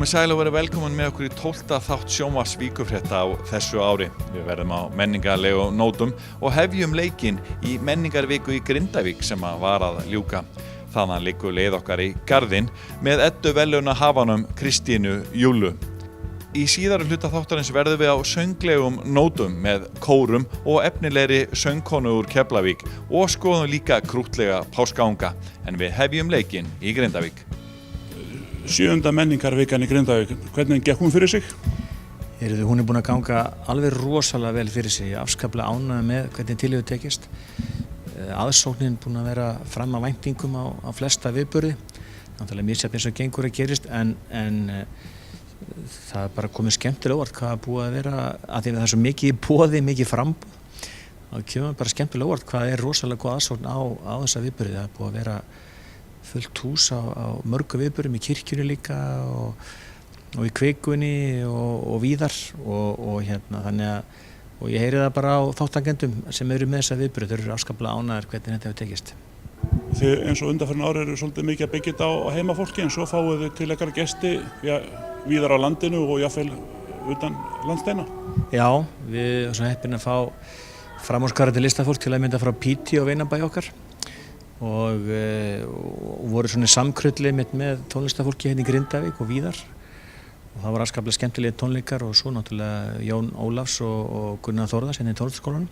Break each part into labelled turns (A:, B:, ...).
A: Komið sæl og verið velkomin með okkur í 12. þátt sjónvarps Víkurfrétta á þessu ári. Við verðum á menningarlegu nótum og hefjum leikinn í menningarviku í Grindavík sem var að ljúka. Þaðan liggur leið okkar í Garðinn með edduverðlaunahafanum Kristínu Júlu. Í síðari hluta þáttarins verðum við á sönglegum nótum með kórum og efnilegri söngkonu úr Keflavík og skoðum líka krúttlega páskaunga, en við hefjum leikinn í Grindavík.
B: 7. menningarvikan í Grindavík, hvernig gekk hún fyrir sig?
C: Hún búin að ganga alveg rosalega vel fyrir sig, afskaplega ánægð með hvernig til hefur tekist. Aðsóknin búin að vera fram að væntingum á flesta viðburði, náttúrulega misjafnt eins og gengur að gerist, en það er bara komið skemmtilega óvart hvað búið að vera, að því að það er svo mikið í boði, mikið framboð, þá kemur bara skemmtilega óvart hvað er rosalega góð aðsókn á þessa viðburði. Það er búið að vera fullt hús á mörgu viðburðum, í kirkjunni líka og í Kvikunni og víðar og þannig að, og ég heyri það bara á þátttakendur sem eru með þessa viðburði, þeir eru afskaplega ánægðir hvernig þetta hefur tekist.
B: Þið eins og undanfarin ári eru svolítið mikið að byggja þetta á heimafólki, en svo fáið þið til ykkar gesti víðar á landinu og jafnvel utan landsteina. Já,
C: við erum svo heppin að fá framúrskarandi listafólk til að mynda frá Píti og Veinabæ okkar og voru svona samkrulli með tónlistafólki hérna í Grindavík og víðar, og það voru afskaplega skemmtilegi tónleikar, og svo náttúrulega Jón Ólafs og Gunnar Þórðars hérna í tónlistaskólanum,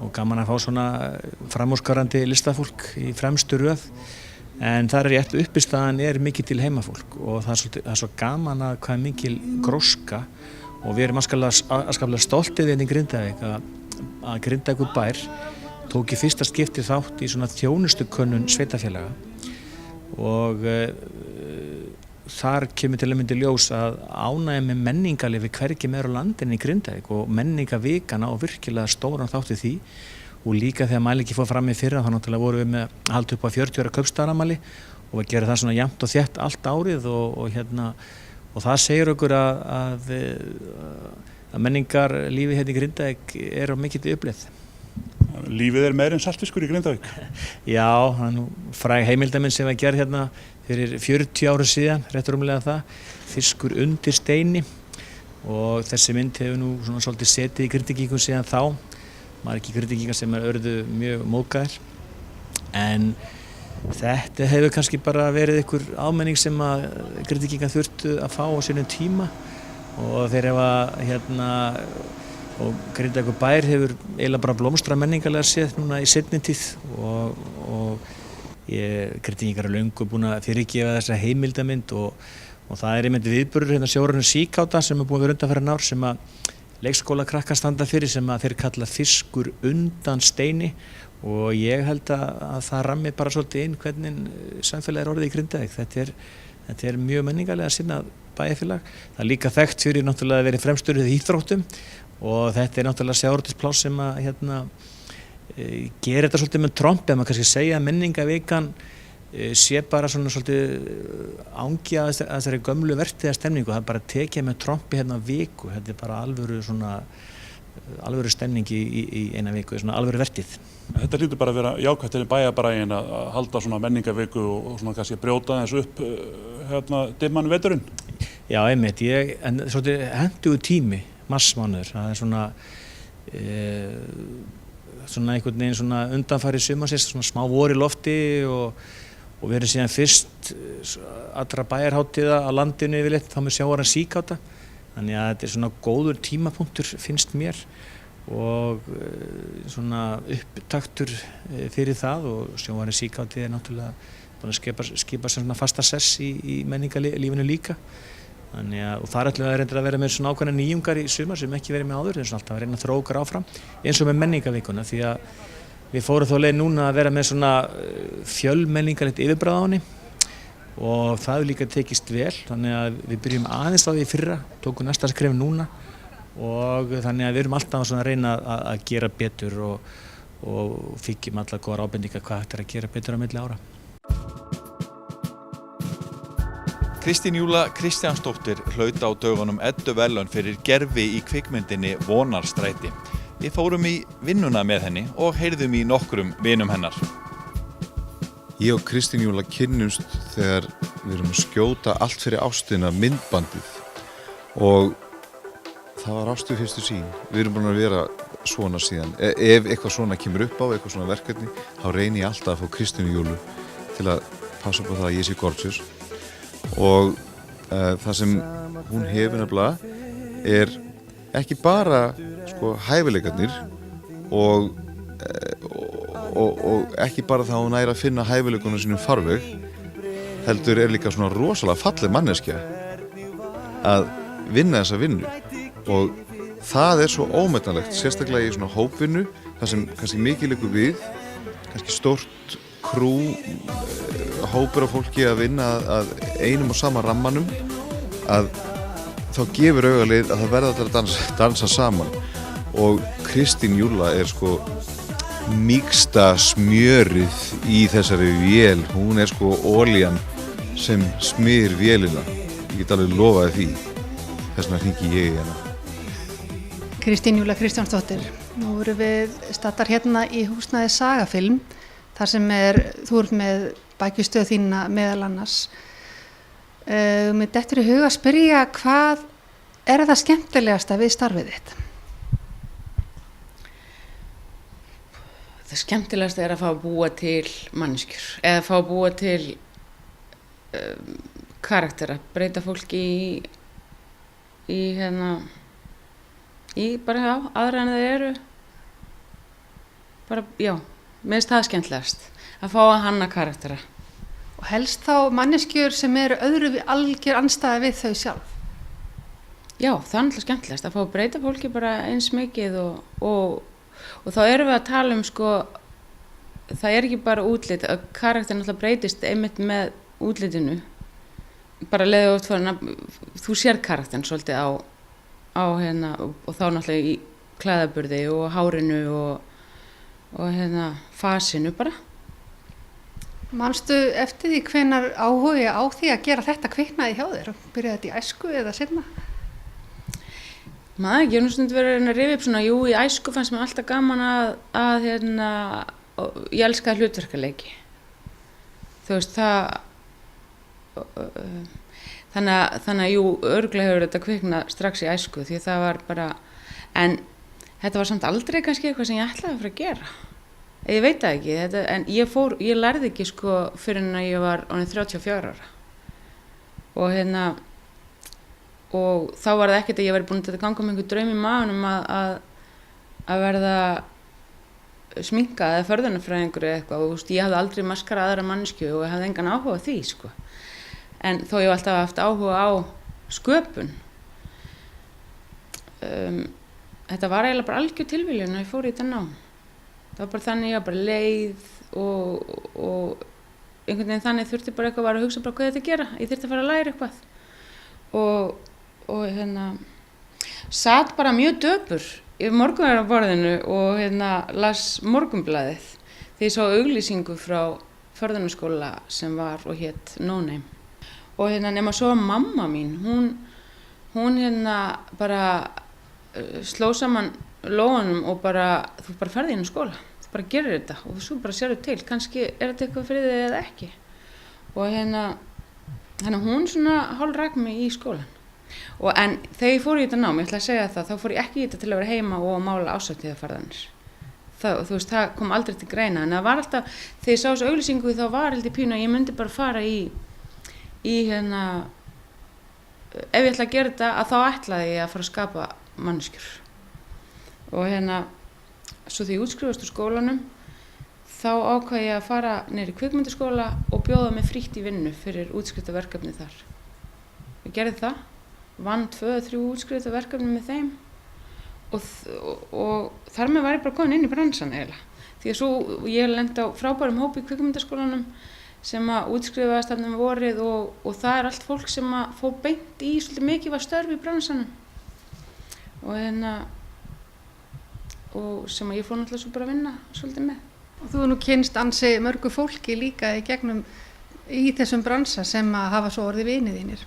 C: og gaman að fá svona framúrskarandi listafólk í fremstu röð. En það er rétt, uppistaðan er mikið til heimafólk og það er svo gaman að hvað er mikil gróska, og við erum afskaplega stoltið hérna í Grindavík að Grindavíkur bær tók í fyrsta skipti þátt í svona þjónustukönnun sveitafélaga, og þar kemur til að myndi ljós að ánægja með menningarlífi hvergi meira á landinu í Grindavík, og menningarvikan á virkilega stóran þátt í því. Og líka þegar mælingi fór fram í fyrra, þá náttúrulega vorum við með að halda upp á 40 ára kaupstaðarafmæli og við gerum það svona jafnt og þétt allt árið, og það segir okkur að menningarlífi hérna í Grindavík er á mikill uppleið.
B: Lífið er meira en saltfiskur í Grindavík.
C: Já, það er nú fræg heimildaminn sem var gerð hérna fyrir 40 ára síðan, rétt rúmlega það, Fiskur undir steini, og þessi mynd hefur nú svona svolítið setið í Grindvíkingum síðan þá. Maður ekki Grindvíkingar sem urðu mjög móðgæðir, en þetta hefur kannski bara verið einhver ámenning sem að Grindvíkingar þurftu að fá á sínum tíma, og þeir hefa og Grindavíkur bær hefur eiginlega bara blómstrað menningarlega séð núna í seinni tíð, og Grindvíkingar er löngu búin að fyrirgefa þessa heimildamynd, og það er einmitt viðburður hérna Sjórænum síkáta sem er búin að vera undanfarin ár, sem að leikskólakrakkar standa fyrir, sem að þeir kalla Fiskur undan steini, og ég held að það rammi bara svolítið inn hvernig samfélagið er orðið í Grindavík. Þetta er mjög menningarlega sinnað bæjarfélag. Það er líka þekkt fyrir náttúrulega að vera fremstur í íþróttum, og þetta er náttúrulega sjávarútvegspláss sem að gera þetta svolítið með trompi, að maður kannski segja að menningarvikan sé bara svona svolítið ángi að þessari gömlu vertíðarstemningu. Það er bara tekið með trompi hérna viku, þetta er bara alvöru stemning í eina viku, svona alvöru vertíð.
B: Þetta hlýtur bara að vera jákvætt til bæjarbæinn að halda svona menningarviku og svona kannski brjóta þess upp dimman veturinn.
C: Já, einmitt, en svolítið hentugur tími, marsmánuður, það er svona einhvern veginn svona undanfari sumarsins, svona smá vor í lofti, og við erum síðan fyrst allra bæjarhátíða á landinu yfirleitt, þá með Sjórænum síkáta, þannig að þetta er svona góður tímapunktur finnst mér, og svona upptaktur fyrir það, og Sjórænum síkáti er náttúrulega búin að skipa svona fasta sess í menningarlífinu líka. Og þar ætlum við að reynda að vera með svona ákveðna nýjungar í sumar sem ekki verið með áður, en svona alltaf að reyna að þróa okkur áfram, eins og með menningarvikuna, því að við fórum þá leið núna að vera með svona fjölmenningarlegt yfirbragð á henni, og það hefur líka tekist vel, þannig að við byrjum aðeins á því fyrra, tókum næsta skref núna, og þannig að við erum alltaf að reyna að gera betur og fylgjum allar góðar ábendingar hvað hægt er að gera betur á milli ára.
A: Kristín Júla Kristjánsdóttir hlaut á dögunum edduverðlaun fyrir gervi í kvikmyndinni Vonarstræti. Við fórum í vinnuna með henni og heyrðum í nokkrum vinum hennar.
D: Ég og Kristín Júla kynnumst þegar við erum að skjóta allt fyrir ástina myndbandið og það var ást við fyrstu sýn. Við erum búin að vera svona síðan. Ef eitthvað svona kemur upp á, eitthvað svona verkefni, þá reyni ég alltaf að fá Kristínu Júlu til að passa upp á það að ég sé gorgeous. Og það sem hún hefur nefnilega ekki bara sko hæfileikarnir og ekki bara það að hún næri að finna hæfileikunum sínum farveg, heldur líka svona rosalega falleg manneskja að vinna þessa vinnu og það svo ómetanlegt, sérstaklega í svona hópvinnu, það sem kannski mikið liggur við, kannski stórt krú, hópur af fólki að vinna að einum og sama rammanum, að þá gefur augalið að það verða allir að dansa saman og Kristín Júla sko mýksta smjörið í þessari vél, hún sko olían sem smyr vélina, ég get alveg lofaði því, þess vegna hringi ég í hana.
E: Kristín Júla Kristjánsdóttir, nú erum við staddar hérna í húsnæði Sagafilm, þar sem þú ert með bækistöð þína meðal annars. Mér dettur í huga að spyrja, hvað það skemmtilegasta við starfið þitt?
F: Það skemmtilegasta að fá að búa til manneskjur, eða fá að búa til karaktera, breyta fólki í bara aðra en það eru. Bara, já, mér finnst það skemmtilegast, að fá að hanna karaktera.
E: Og helst þá manneskjur sem eru öðru algjör andstæða við þau sjálf?
F: Já, það náttúrulega skemmtilegast, að fá að breyta fólki bara eins mikið og þá erum við að tala sko, það ekki bara útlit, að karakterin náttúrulega breytist einmitt með útlitinu, bara leiðu út fyrir þú sér karakterin svolítið á og þá náttúrulega í klæðaburði og hárinu og fasinu bara.
E: Manstu eftir því hvenær áhugi á því að gera þetta kviknaði hjá þér? Byrjaði þetta í æsku eða seinna?
F: Maður ekki, ég stundum verið að rifja upp svona, jú, í æsku fannst mér alltaf gaman að ég elskaði hlutverkaleiki. Þú veist, þannig að jú, örugglega hefur þetta kviknað strax í æsku, því það var bara, en þetta var samt aldrei kannski eitthvað sem ég ætlaði að fara að gera. Ég veit það ekki, en ég lærði ekki sko fyrir en að ég var orðin 34 ára. Og þá var það ekkert að ég væri búin að ganga með einhver draum í maganum að verða sminkað eða förðunarfræðingur eða eitthvað. Og ég hafði aldrei maskarað aðra manneskju og ég hafði engan áhuga á því sko. En þó ég hef alltaf haft áhuga á sköpun. Þetta var eiginlega bara algjör tilviljun að ég fór í þetta nám. Það var bara þannig, ég var bara leið og einhvern veginn þannig þurfti bara eitthvað að hugsa bara hvað þetta að gera. Ég þurfti að fara að læra eitthvað. Og sat bara mjög döpur yfir morgunverðarborðinu og las Morgunblaðið þegar ég sá auglýsingu frá förðunarskóla sem var og hét No Name. Og nema svo mamma mín, hún bara sló saman lóðunum og bara, þú bara ferði inn í skóla, þú bara gerir þetta og svo bara sérðu til, kannski þetta eitthvað fyrir þig eða ekki. Og þannig að hún svona hálfrak mig í skólan. En þegar ég fór í þetta nám, ég ætla að segja það, þá fór ég ekki í þetta til að vera heima og mála árshátíðarfarðanir. Þú veist, það kom aldrei til greina, en það var alltaf, þegar ég sá þessu auglýsingu þá var heldur pínu að ég myndi bara fara ef ég ætla að gera þetta, að þá ætlaði ég að fara að skapa manneskjur. Og svo því ég útskrifast úr skólanum, þá ákvað ég að fara niður í kvikmyndaskóla og bjóða mig frítt í vinnu fyrir útskriftarverkefni þar. Ég gerði það, vann 2-3 útskriftarverkefni með þeim og þar með var ég bara komin inn í bransan eiginlega. Því að svo ég lenti á frábærum hópi í kvikmyndaskólanum sem að útskrifaðist þarna um vorið og það allt fólk sem að fór beint í svolítið mikilvæg störf í bransanum. Og sem að ég fór náttúrulega svo bara að vinna svolítið með.
E: Og þú nú kynnst ansi mörgu fólki líka í gegnum í þessum bransa sem að hafa svo orðið vinið þínir.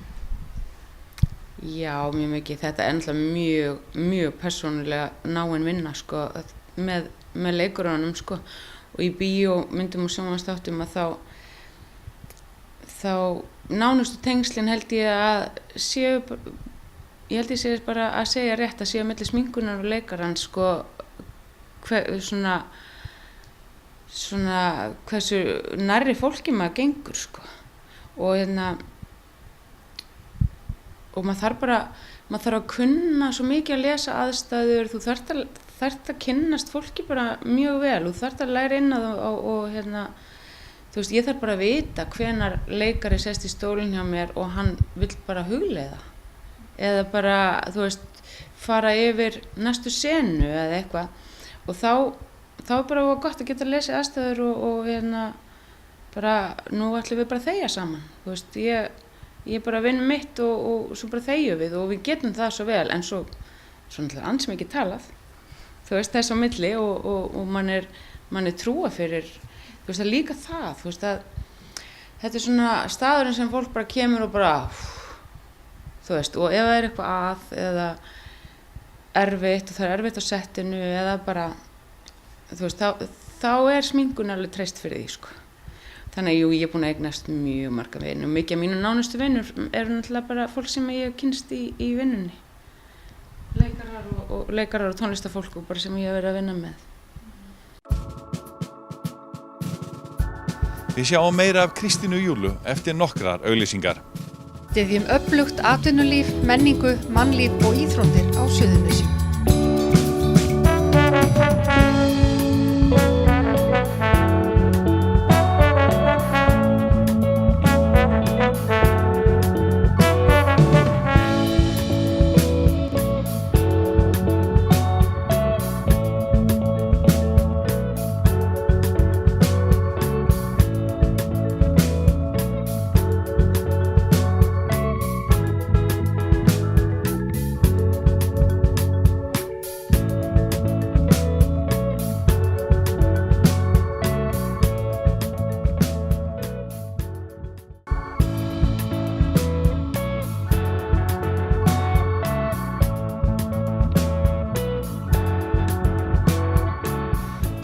F: Já, mjög mikið. Þetta er náttúrulega mjög, mjög persónulega náin vinna sko, með leikurunum sko. Og í bíó, myndum og sjónvarpsþáttum að þá nánustu tengslin held ég að séu, ég held ég sé bara að segja rétt að séu milli sminkunar og leikarans sko, svona hversu nærri fólki maður gengur sko. Og og maður þarf að kunna svo mikið að lesa aðstæður, þú þarft að kynnast fólki bara mjög vel, þú þarft að læra inn að og þú veist, ég þarf bara að vita hvenær leikari sest í stólinn hjá mér og hann vill bara hugleiða eða bara, þú veist, fara yfir næstu senu eða eitthvað og þá bara gott að geta að lesa aðstæður og bara, nú ætlum við bara að þegja saman, þú veist, ég bara vinn mitt og svo bara þegjum við og við getum það svo vel en svo náttúrulega ansið mikið talað, þú veist, þess á milli og mann er trúa fyrir, þú veist, það líka það, þú veist, að þetta er svona staðurinn sem fólk bara kemur og bara, þú veist, og ef það er eitthvað að eða erfitt og það er erfitt á settinu eða bara, þú veist, þá er sminkun alveg treyst fyrir því, sko. Þannig að jú, ég er búin að eignast mjög marga vinur og mikið af mínu nánustu vinur eru náttúrulega bara fólk sem ég hef kynnst í vinnunni. Leikarar og tónlistafólk og bara sem ég hef verið að vinna með.
A: Við sjáum meira af Kristínu Júlu eftir nokkrar auglýsingar.
E: Styðjum öflugt atvinnulíf, menningu, mannlíf og íþróttir á Suðurnesjum.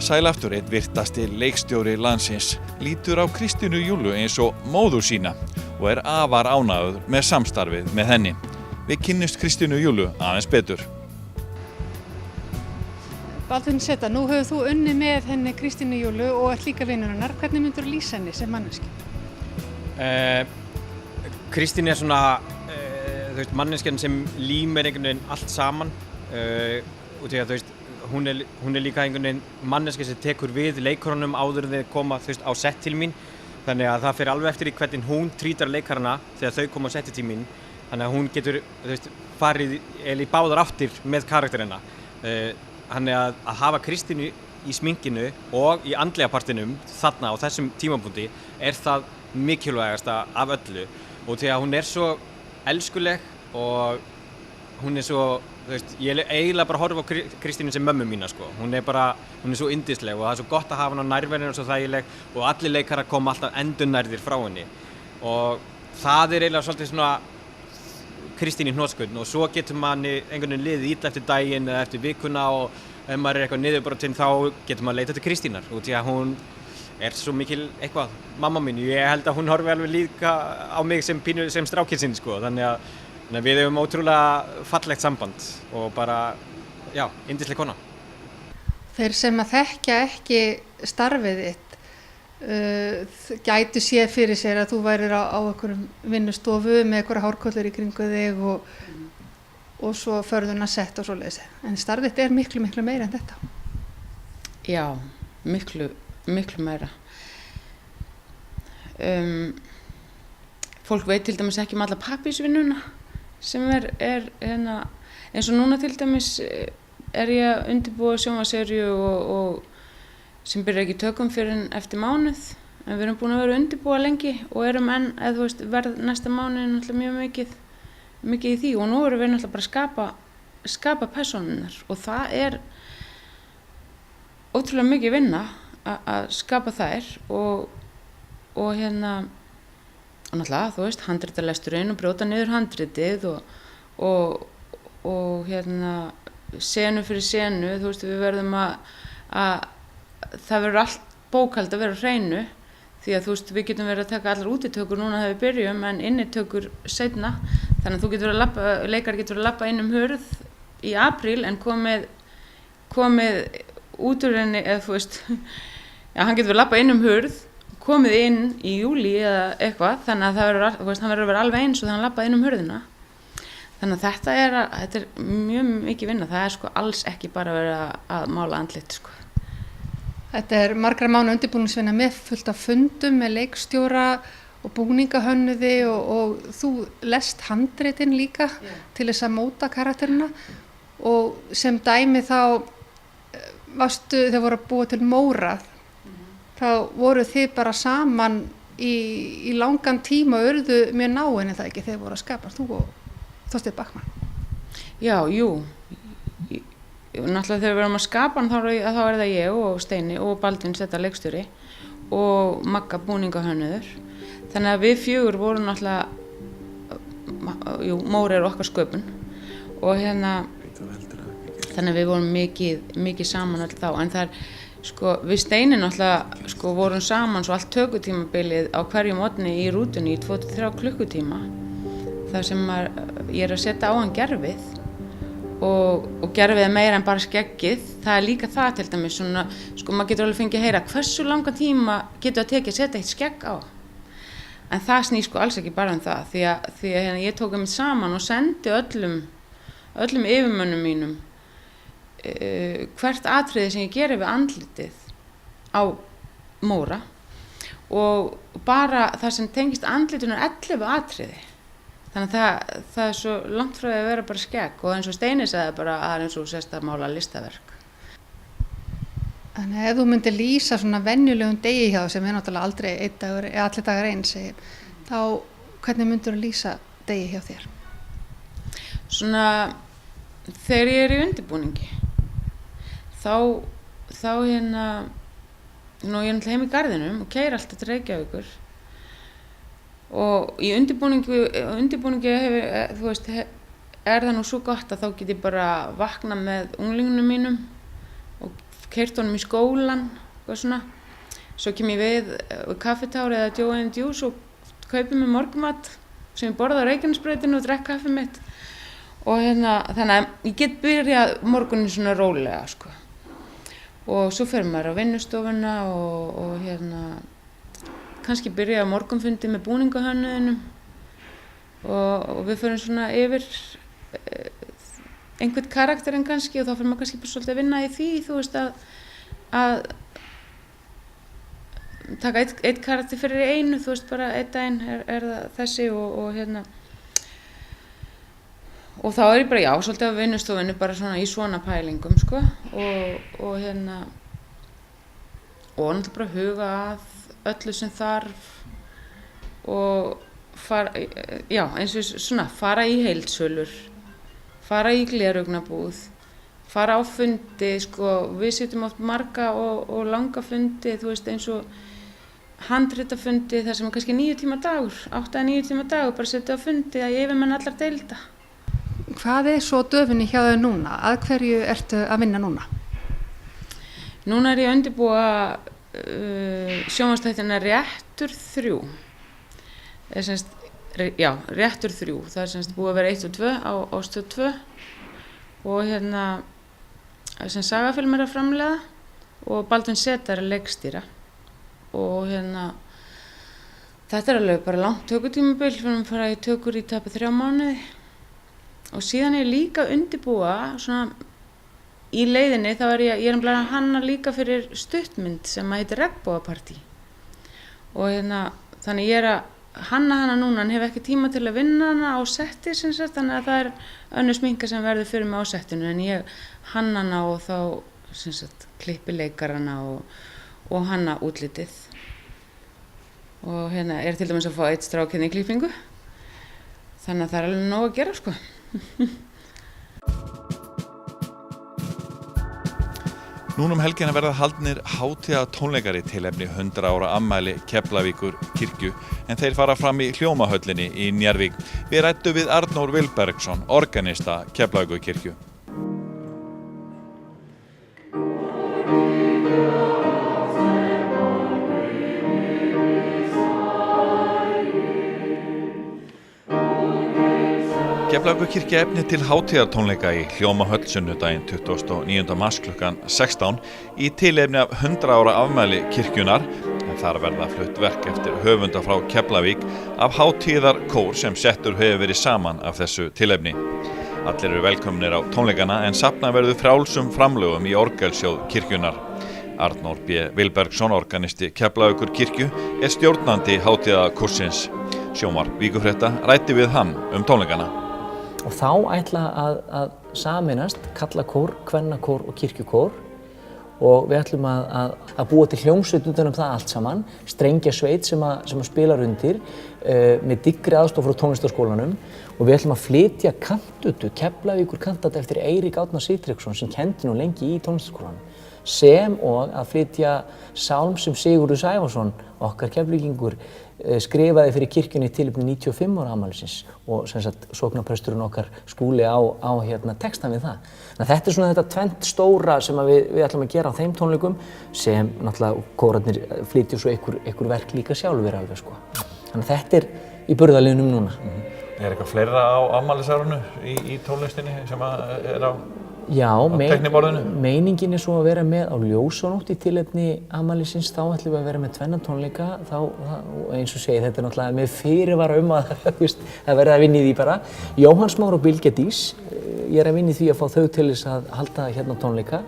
A: Sæl aftur, einn virtasti leikstjóri landsins lítur á Kristínu Júlu eins og móður sína og er afar ánægður með samstarfið með henni. Við kynnumst Kristínu Júlu aðeins betur.
E: Baldvin Seta, nú hefur þú unnið með henni Kristínu Júlu og ert líka vinur hennar. Hvernig myndur þú lýsa henni sem manneskju?
G: Kristín er svona manneskjan sem límir einhvern veginn allt saman og því að þú veist hún er líka einhvern veginn manneskja sem tekur við leikurunum áður en þeir koma á sett til mín þannig að það fer alveg eftir í hvernig hún trítar leikarana þegar þau koma á setti til mín þannig að hún getur farið í báðar áttir með karakterina þannig að hafa Kristínu í sminkinu og í andlega partinum þarna á þessum tímapunkti er það mikilvægasta af öllu og því að hún er svo elskuleg og hún er svo ég er eiginlega bara að horfa á Kristínu sem mömmu mína sko. Hún er svo yndisleg og það er svo gott að hafa hana nærverðin og svo þægileg og allir leikarar koma alltaf endurnærðir frá henni og það er eiginlega svolítið svona Kristín í hnotskurn og svo getur manni einhvern veginn liðið illa eftir daginn eða eftir vikuna og ef maður er eitthvað niðurbrotinn þá getur maður leitað til Kristínar og því að hún er svo mikil eitthvað mamma mín, ég held að hún horfi alveg líka á mig sem strákinn sinn sko, þannig að við hefum ótrúlega fallegt samband og bara, já, yndisleg kona.
E: Þeir sem að þekkja ekki starfið þitt gætu séð fyrir sér að þú værir á einhverjum vinnustofu með einhverja hárkollur í kringu þig og svo förðuna sett og svoleiðis. En starfið þitt er miklu, miklu meira en þetta.
F: Já, miklu, miklu meira. Fólk veit til dæmis ekki alla pappírsvinnuna sem er eins og núna til dæmis er ég að undirbúa sjónvarpsseríu og sem byrjar ekki tökum fyrir eftir mánuð en við erum búin að vera að undirbúa lengi og erum enn, eða þú veist, verð næsta mánuð náttúrulega mjög mikið í því og nú erum við náttúrulega bara að skapa persónurnar og það er ótrúlega mikið vinna að skapa þær og og náttúrulega, þú veist, handritalesturinn og brjóta niður handritið og senu fyrir senu, þú veist, við verðum að það verður allt bókhald að vera á hreinu því að þú veist, við getum verið að taka allar útitökur núna þegar við byrjum en innitökur seinna, þannig að þú getur leikari getur verið að labba inn hurð í apríl en komið út úr henni, eða þú veist, já, hann getur verið að labba inn hurð, komið inn í júlí eða eitthvað, þannig að hann verður að vera alveg eins og þannig að hann labba inn hurðina. Þannig að þetta er mjög mikið vinna, það er sko alls ekki bara verið að mála andlit sko.
E: Þetta er margra mánu undirbúningsvinna með fullt af fundum með leikstjóra og búningahönnuði og þú lest handritin líka til þess að móta karakterina og sem dæmi þá þegar voru að búa til Mórað, þá voru þið bara saman í langan tíma og urðu mjög náin eða ekki þegar voru að skapa, þú og Þorsteinn Bachmann. Já,
F: jú. Náttúrulega þegar við erum að skapa hann þá er það ég og Steini og Baldvin Setta leikstjóri og Magga búningahönnuður. Þannig að við fjögur vorum náttúrulega, Móri er okkar sköpun og þannig að við vorum mikið saman öll þá, en það er sko, við Steini náttúrulega sko, vorum saman svo allt tökutímabilið á hverju morgni í rútunni í 2-3 klukkutíma þar sem ég er að setja á hann gerfið og gerfið er meira en bara skeggið, það er líka það til dæmis svona, sko maður getur alveg fengið að heyra hversu langan tíma getur að tekið að setja eitt skegg á, en það snýr sko alls ekki bara það því að ég tók mig saman og sendi öllum yfirmönnum mínum hvert atriði sem ég geri við andlitið á Móra og bara það sem tengist andlitinu er 11 atriði, þannig að það er svo langt frá að vera bara skegg og eins og Steini sagði bara að eins og sérst að mála listaverk.
E: Þannig ef þú myndir lýsa svona venjulegum degi hjá sem er náttúrulega aldrei einn dagur eða allir dagar eins, þá hvernig myndir þú lýsa degi hjá þér?
F: Svona þegar ég er í undirbúningi þá ég er náttúrulega heim í garðinum og keyri alltaf til Reykjavíkur og í undirbúningi þú veist, er það nú svo gott að þá get ég bara vakna með unglingunum mínum og keyrt honum í skólan og svona, svo kem ég við kaffetári eða Joe & Juice og kaupi mér morgumat sem ég borða á Reykjanesbrautinu og drekk kaffi mitt og þannig að ég get byrjað morgunin svona rólega sko. Og svo fer maður á vinnustofuna og kannski byrja á morgunfundi með búningahönnuðinum og við förum svona yfir einhvern karakterinn kannski og þá fer maður kannski bara svolítið að vinna í því, þú veist að taka eitt karakter fyrir einu, þú veist bara einn daginn er það þessi og þá er ég bara, já, svolítið á vinnustofinu bara svona í svona pælingum, sko, og náttúrulega bara huga að öllu sem þarf og eins og svona, fara í heildsölur, fara í gleraugnabúð, fara á fundi, sko, við sitjum oft marga og langa fundi, þú veist, eins og handritafundi þar sem er kannski 9 tíma dagur, 8-9 tíma dagur, bara setja á fundi að yfirmenn allar deilda.
E: Hvað er svo döfinni hjá þau núna? Að hverju ertu að vinna núna?
F: Núna er ég að undirbúa sjónvarpsþættina Réttur 3. Réttur 3. Það er semst búið að vera 1 og 2 á Stöð 2 og sem sagafilm er að framleiða og Baldvin Setta er að leikstýra og þetta er alveg bara langt tökutímabil, við erum að fara í tökur í tæpa 3 mánuði. Og síðan er ég líka undirbúa svona í leiðinni, þá er ég að hanna líka fyrir stuttmynd sem heitir Regnbogapartí og þannig ég er að hanna hana núna en hef ekki tíma til að vinna hana á setti sem sagt, þannig að það er önnur sminka sem verður fyrir mig á settinu en ég hanna hana og þá sem sagt klippi leikarana og hanna útlitið og er til dæmis að fá eitt strák í klippingu þannig að það er alveg nóg að gera sko.
A: Núna helgina verða haldnir hátíðatónleikar í tilefni 100 ára afmæli Keflavíkur kirkju en þeir fara fram í Hljómahöllinni í Njarðvík. Við ræddum við Arnór Vilbergsson, organista Keflavíkur kirkju. Keflavíkurkirkja efni til hátíðartónleika í Hljómahöll sunnudaginn 29. mars klukkan 16 í tilefni af 100 ára afmæli kirkjunar, en þar verða flutt verk eftir höfunda frá Keflavík af hátíðarkór sem settur hefur verið saman af þessu tilefni. Allir eru velkomnir á tónleikana en safnað verður frjálsum framlögum í orgelsjóð kirkjunar. Arnór B. Vilbergsson, organisti Keflavíkurkirkju, stjórnandi hátíðarkórsins. Sjónvarp Víkurfrétta ræddi við hann tónleikana.
H: Og þá ætla að sameinast karlakór, kvennakór og kirkjukór og við ætlum að búa til hljómsveit utan það allt saman, strengjasveit sem að spilar undir með dyggri aðstoð frá tónlistarskólanum og við ætlum að flytja kantutu, Keflavíkur kantata eftir Eirík Árna Sigtryggsson sem kenndi nú lengi í tónlistarskólanum, sem og að flytja sálm sem Sigurður Sævarsson, okkar Keflvíkingur, skrifaði fyrir kirkjunni í tilefni 95 ára afmælisins og sem sagt sóknarpresturinn okkar Skúli á textan við það. Þannig að þetta svona þetta tvennt stóra sem við ætlum að gera á þeim tónleikum sem náttúrulega kórarnir flytja svo einhver verk líka sjálfur alveg sko. Þannig að þetta í burðarliðnum núna.
A: Eitthvað fleira á afmælisárinu í tónlistinni sem er á
H: Já,
A: teikniborðinu?
H: Meiningin svo að vera með á ljósanótt í tilefni afmælisins, þá ætlum við að vera með tvenna tónleika, þá eins og segir þetta náttúrulega með fyrirvara að verða að vinna í því bara. Jóhann Már og Bylgja Dís, ég að vinna í því að fá þau til þess að halda hérna tónleika,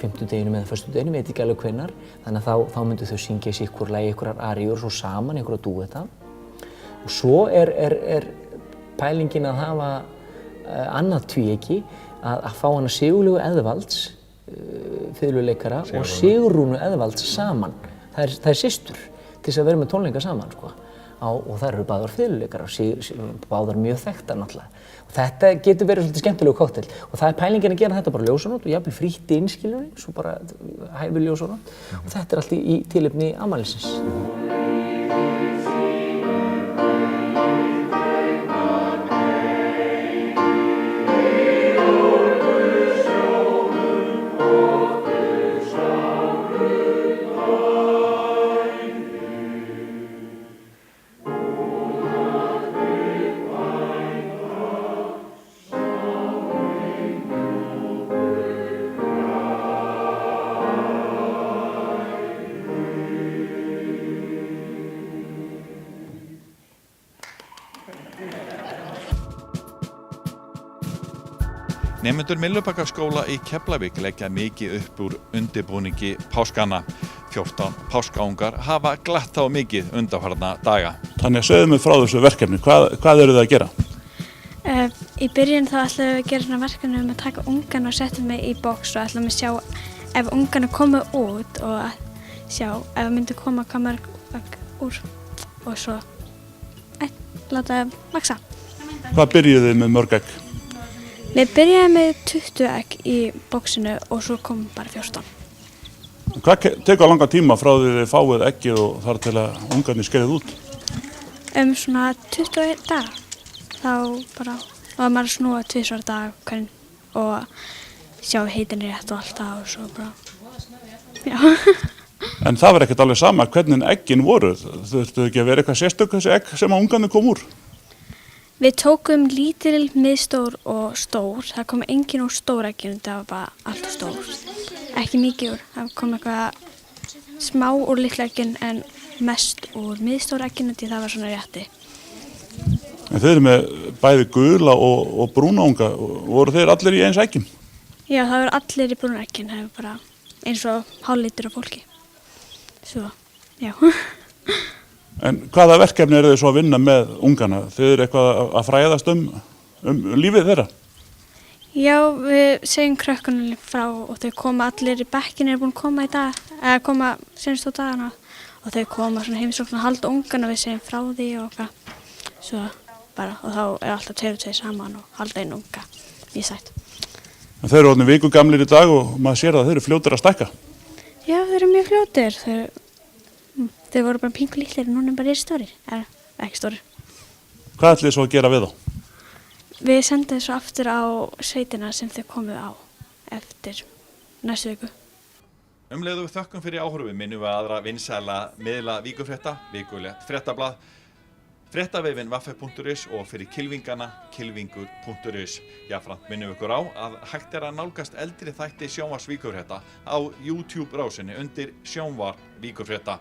H: 50deginum eða 1. veit ekki alveg hvenær, þannig að þá myndu þau syngja í sikkur lagi, einhverjar aríur, svo saman, einhverja dúetta. Og svo er pælingin að hafa annað tvíeyki, að fá hana Sigurlaugu Eðvalds, fiðluleikara, og Sigrúnu Eðvalds saman. Það er systur til þess að vera með tónleika saman, sko. Og það eru báðar fiðluleikarar, báðar mjög þekktar náttúrulega. Og þetta getur verið svolítið skemmtilegu kóktel. Og það er pælingin að gera þetta bara ljósanótt og jafnvel frítt inn, skiljum við, svo bara hæfi ljósanótt. Og þetta er allt í tilefni afmælisins.
A: Nemendur Myllubakkaskóla í Keflavík leggja mikið upp úr undirbúningi páskana. 14 páskaungar hafa glatt þá mikið undanfarna daga.
B: Þannig að segðu mig frá þessu verkefni, hvað eru þið að gera?
I: Í byrjun þá ætlum við að gera svona verkefni að taka ungan og setja mig í box og ætlum við að sjá ef ungan er komið út og að sjá ef það myndi koma kamar úr og svo láta það vaxa.
B: Hvað byrjuðu þið með mörg egg?
I: Við byrjaðum með 20 egg í boxinu og svo kom bara 14.
B: Hvað tekur langan tíma frá því þið fáið eggið og þar til að ungarnir skeiðið út?
I: Svona 21 daga. Þá bara var maður að snúa 2 svarta dag og sjá heitin rétt og allt það og svo bara, já.
B: En það var ekkert alveg sama hvernig eggin voru. Þurftu ekki að vera eitthvað sérstök þessi egg sem að ungarnir kom úr?
I: Við tókum lítil, miðstór og stór. Það kom engin úr stóregginu, það var bara allt stór. Ekki mikið úr, það kom eitthvað smá úr litleggin en mest úr miðstóregginu því það var svona rétti.
B: En þeir eru með bæði gula og brúna unga. Voru þeir allir í eins eggjum?
I: Já, það voru allir í brúna eggin, það var bara eins og hálflitur af fólki. Svo, já.
B: En hvaða verkefni eru þið svo að vinna með ungana? Þið eru eitthvað að fræðast um lífið þeirra?
I: Já, við segjum krökkunum frá og þau koma allir í bekkinu, eru búin að koma í dag, eða koma senast á dagana og þau koma svona heimsókn að halda ungana, við segjum frá því og eitthvað. Svo bara, og þá er alltaf 2 og 2 saman og halda einn unga í sætt.
B: En þeir eru orðnir viku gamlir í dag og maður sér að þeir eru fljótir að stækka.
I: Já, þeir eru mjög fljótir. Þeir voru bara pingu litlir, núna bara stórir, eða ekki stórir.
B: Hvað ætlið þið svo að gera við þá?
I: Við sendum þessu aftur á sveitina sem þau komuð á eftir næstu viku.
A: Leiðu við þökkum fyrir áhorfið minnum við aðra vinsæla miðla Víkurfrétta, vikulegt fréttablað. Fréttavefinn vaffe.is og fyrir kylfingana kylfingur.is. Jafnframt minnum ykkur á að hægt að nálgast eldri þætti sjónvarps Víkurfrétta á YouTube rásinni undir sjónvarp Víkurfrétta.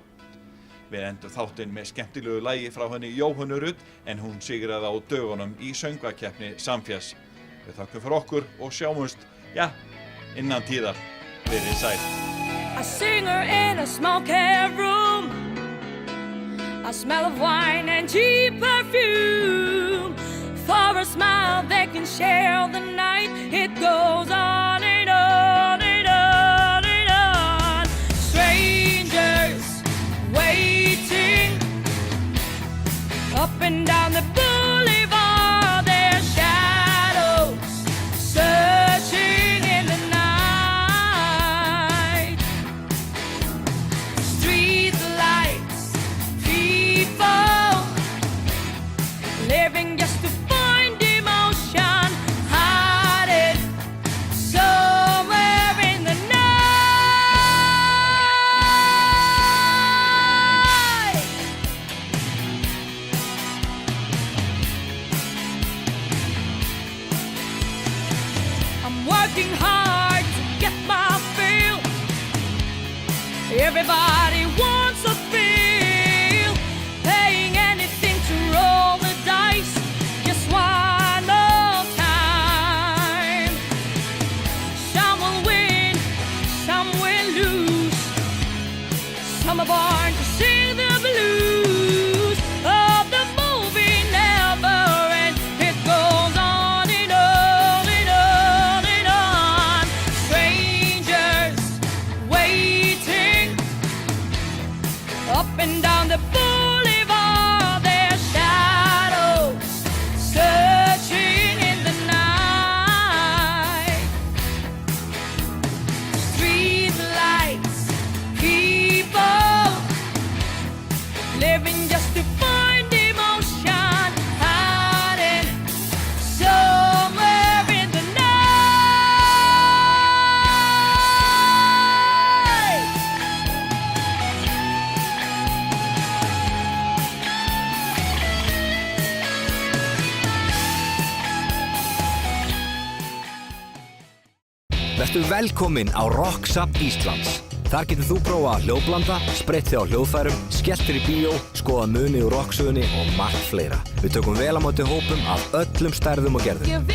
A: Við endum þáttinn með skemmtilegu lagi frá henni Jóhönnu Ruth en hún sigraði á dögunum í söngvakeppni Samfés. Við þakkum fyrir okkur og sjáumst, innan tíðar. Verið sæl.
J: A singer in a small cab room, a smell of wine and cheap perfume. For a smile they can share the night. It goes on and on and on and on. Strangers waiting up and down the boulevard. Their shadows searching in the night. Street lights, people living just to find emotion, hiding somewhere in the night. I'm working hard to get my fill. Everybody wants a thrill, paying anything to roll the dice. Just one more time. Some will win, some will lose. Some are born to sing the blues of the movie never ends. It goes on and on and on and on. Strangers waiting up and down the boulevard. Their shadows searching in the night. Street lights, people living just to find emotion, hiding somewhere in the night.
K: Vertu velkominn á Rock Safn Íslands. Þar getur þú prófað að hljóðblanda, spreytt þig á hljóðfærum, skellt þér í bíó, skoða muni úr rocksögunni og margt fleira. Við tökum vel á móti hópum af öllum stærðum og gerðum.